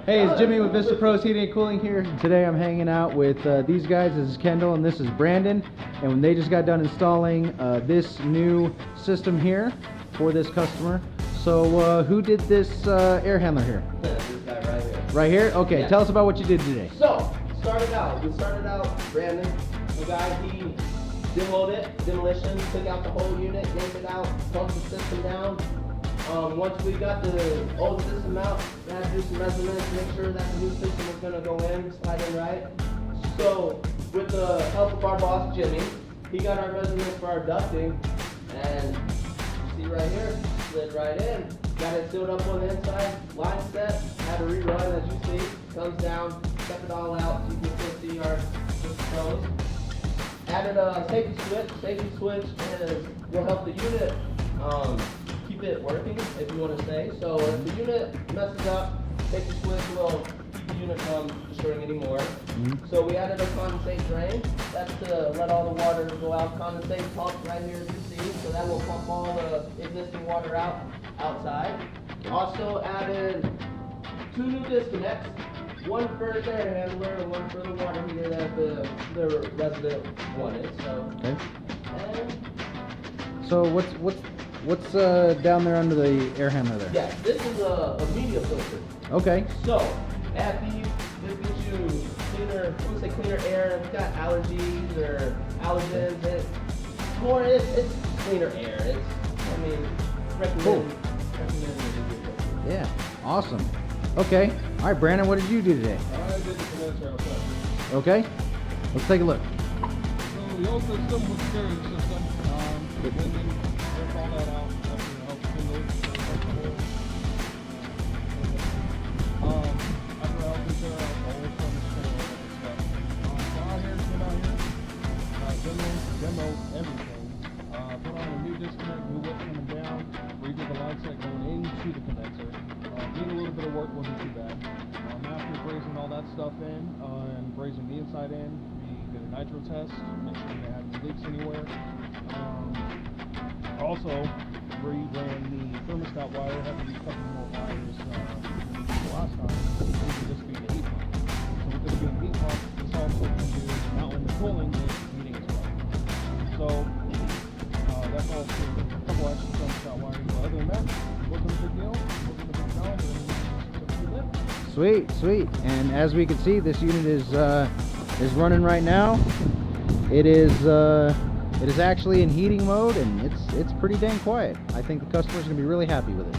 Hey, it's Jimmy with Vista Pros Heating and Cooling here. Today I'm hanging out with these guys. This is Kendall and this is Brandon. And when they just got done installing this new system here for this customer. So who did this air handler here? This guy right here. Right here? Okay, Yeah. Tell us about what you did today. So, we started out, Brandon, the guy, he demoed it, demolition, took out the whole unit, yanked it out, plugged the system down. Once we got the old system out, we had to do some measurements, make sure that the new system was going to go in, slide in right. So, with the help of our boss, Jimmy, he got our measurements for our ducting, and see right here, slid right in. Got it sealed up on the inside, line set, had a rerun as you see, comes down, step it all out so you can still see our toes. Added a safety switch will help the unit keep it working, if you want to say. So if the unit messes up, safety switch will keep the unit from destroying anymore. So we added a condensate drain, that's to let all the water go out. Condensate pump right here as you see, so that will pump all the existing water out outside. Also added 2 new disconnects, one for the air handler and one for the water heater that the resident wanted. So, Okay. and So what's down there under the air handler there? yeah, this is a media filter. Okay. So at these, this gives you cleaner, I would say cleaner air. If it's got allergies or allergens, it's cleaner air. Recommend. Yeah. Awesome. Okay. All right, Brandon, what did you do today? I did the condenser outside. Okay. Let's take a look. So the old system was a steering system. And then rip all that out. After the help kindle. After help repair out the whole furnace channel and stuff. So out here, came out here, demo everything. Put on a new disconnect, new wick coming down, redid the line set going into the condenser. Did a little bit of work, wasn't too bad. After brazing all that stuff in and brazing the inside in, we did a nitro test, make sure we didn't have any leaks anywhere. Also, ran the thermostat wire, had to use a couple more wires the last time. This is just being a heat pump. So with this being a heat pump, this also can do not only cooling, but heating as well. So that's all for a couple extra thermostat wiring. But other than that, wasn't a big deal, wasn't a big challenge, and Sweet, sweet. And as we can see, this unit is running right now. It is actually in heating mode, and it's pretty dang quiet. I think the customer's gonna be really happy with it.